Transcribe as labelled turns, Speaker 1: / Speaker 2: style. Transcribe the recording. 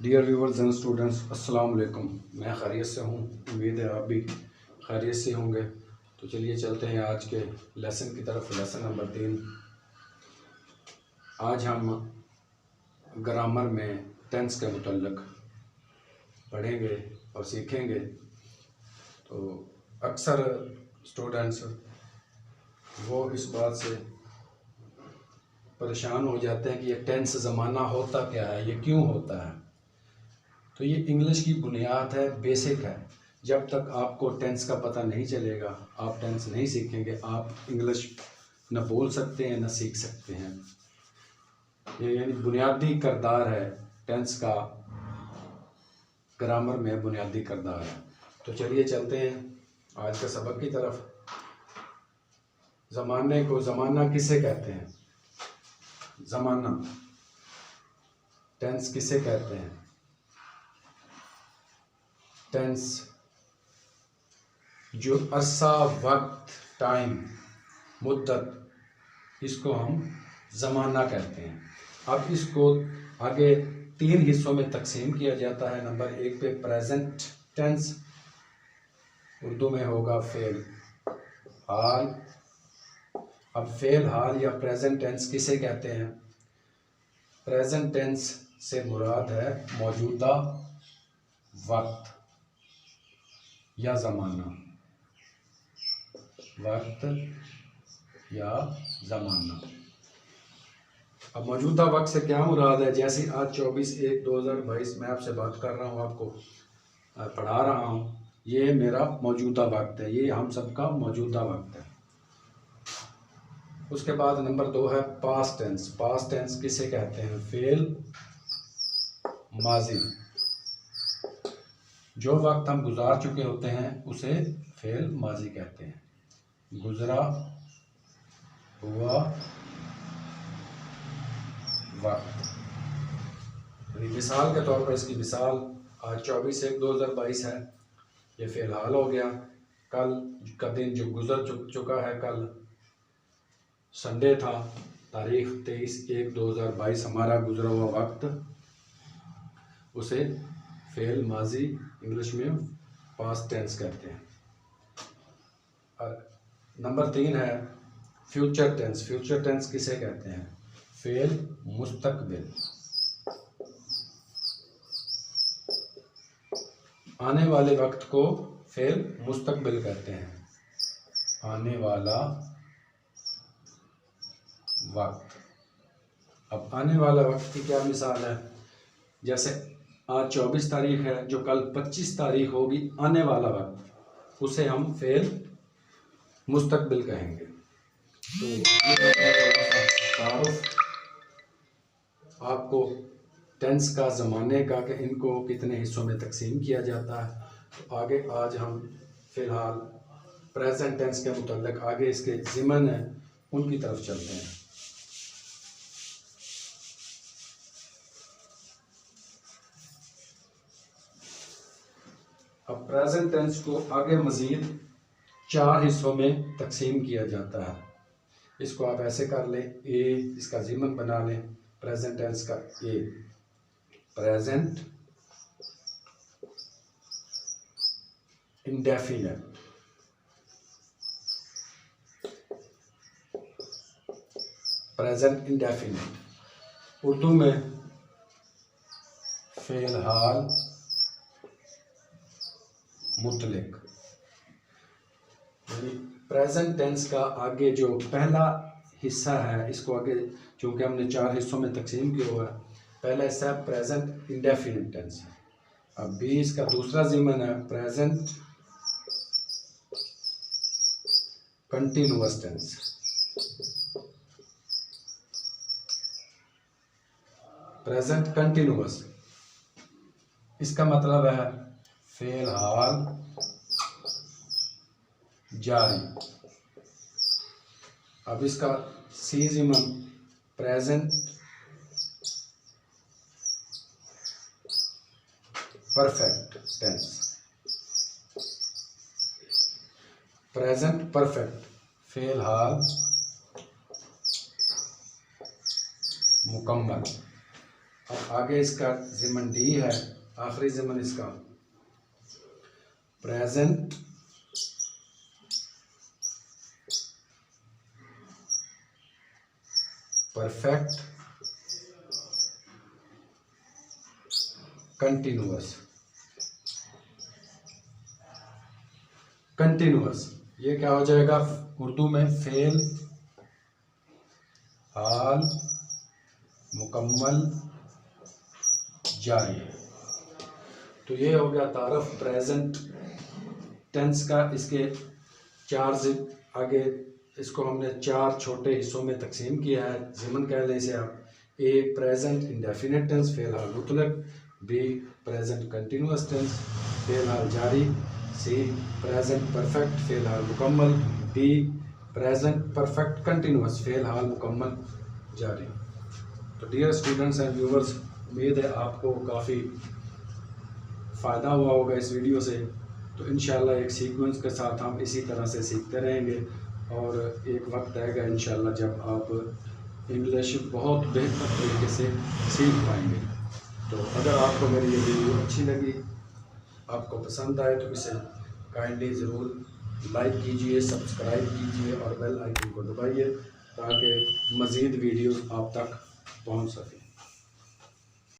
Speaker 1: Dear viewers and students, अस्सलाम वालेकुम। मैं खैरियत से हूँ, उम्मीद है आप भी खैरियत से होंगे। तो चलिए चलते हैं आज के लेसन की तरफ। Lesson number 3। आज हम ग्रामर में टेंस के मुतल्लिक़ पढ़ेंगे और सीखेंगे। तो अक्सर स्टूडेंट्स वो इस बात से परेशान हो जाते हैं कि ये टेंस ज़माना होता क्या है, ये क्यों होता है। तो ये इंग्लिश की बुनियाद है, बेसिक है। जब तक आपको टेंस का पता नहीं चलेगा, आप टेंस नहीं सीखेंगे, आप इंग्लिश न बोल सकते हैं न सीख सकते हैं। ये यानी बुनियादी किरदार है टेंस का, ग्रामर में बुनियादी किरदार है। तो चलिए चलते हैं आज के सबक की तरफ। ज़माने को ज़माना किसे कहते हैं? ज़माना टेंस किसे कहते हैं? टेंस जो अरसा, वक्त, टाइम, मुद्दत, इसको हम ज़माना कहते हैं। अब इसको आगे 3 हिस्सों में तकसीम किया जाता है। नंबर 1 पे प्रेजेंट टेंस, उर्दू में होगा फेल हाल। अब फेल हाल या प्रेजेंट टेंस किसे कहते हैं? प्रेजेंट टेंस से मुराद है मौजूदा वक्त या ज़माना, वक्त या ज़माना। अब मौजूदा वक्त से क्या मुराद है? जैसे आज 24/1/2022 मैं आपसे बात कर रहा हूँ, आपको पढ़ा रहा हूँ, ये मेरा मौजूदा वक्त है, ये हम सबका मौजूदा वक्त है। उसके बाद नंबर 2 है पास्ट टेंस। पास्ट टेंस किसे कहते हैं? फेल माजी, जो वक्त हम गुजार चुके होते हैं उसे फेल माजी कहते हैं। गुजरा हुआ वक्त। मिसाल के तौर पर इसकी मिसाल आज 24/1/2022 है, ये फ़िलहाल हो गया। कल का दिन जो गुजर चुका है, कल संडे था, तारीख 23/1/2022 हमारा गुजरा हुआ वक्त, उसे फेल माजी इंग्लिश में पास्ट टेंस कहते हैं। और नंबर 3 है फ्यूचर टेंस। फ्यूचर टेंस किसे कहते हैं? फेल मुस्तकबिल, आने वाले वक्त को फेल मुस्तकबिल कहते हैं। आने वाला वक्त। अब आने वाला वक्त की क्या मिसाल है? जैसे आज 24 तारीख है, जो कल 25 तारीख होगी, आने वाला वक्त, उसे हम फेल मुस्तकबिल कहेंगे। तो आपको टेंस का, ज़माने का, कि इनको कितने हिस्सों में तकसीम किया जाता है। तो आगे आज हम फ़िलहाल प्रेजेंट टेंस के मुतल्लिक़ आगे इसके ज़िमन हैं उनकी तरफ चलते हैं। अब प्रेजेंट टेंस को आगे मज़ीद 4 हिस्सों में तकसीम किया जाता है। इसको आप ऐसे कर लें, ए इसका ज़िमन बना लें प्रेजेंट टेंस का। A present indefinite, present indefinite, Urdu में फ़िलहाल मुतलक। यानी प्रेजेंट टेंस का आगे जो पहला हिस्सा है, इसको आगे चूँकि हमने 4 हिस्सों में तकसीम किया हुआ है, पहला हिस्सा प्रेजेंट इंडेफिनिट टेंस है। अब बी इसका दूसरा ज़िमन है present continuous tense. Present continuous, इसका मतलब है फ़िलहाल जारी। अब इसका सी ज़िमन present perfect tense. Present perfect, फ़िलहाल मुकम्मल। अब आगे इसका ज़िमन डी है, आखिरी ज़िमन इसका प्रेजेंट परफेक्ट कंटिन्यूअस। कंटिन्यूअस ये क्या हो जाएगा उर्दू में? फेल हाल मुकम्मल जारी। तो ये हो गया तारफ प्रेजेंट टेंस का। इसके चार आगे इसको हमने चार छोटे हिस्सों में तकसीम किया है। ज़िमन कह लें इसे आप। ए प्रेजेंट इंडेफिनिट टेंस फ़ेल हाल मुतलक, बी प्रेजेंट कंटिन्यूअस टेंस फ़ेल हाल जारी, सी प्रेजेंट परफेक्ट फ़ेल हाल मुकम्मल, डी प्रेजेंट परफेक्ट कंटिन्यूअस फ़ेल हाल मुकम्मल जारी। तो डियर स्टूडेंट्स एंड व्यूवर्स, उम्मीद है आपको काफ़ी फ़ायदा हुआ होगा इस वीडियो से। तो इंशाल्लाह एक सीक्वेंस के साथ हम इसी तरह से सीखते रहेंगे और एक वक्त आएगा इंशाल्लाह जब आप इंग्लिश बहुत बेहतर तरीके से सीख पाएंगे। तो अगर आपको मेरी ये वीडियो अच्छी लगी, आपको पसंद आए, तो इसे काइंडली ज़रूर लाइक कीजिए, सब्सक्राइब कीजिए और बेल आइकन को दबाइए ताकि मज़ीद वीडियोस आप तक पहुंच सकें।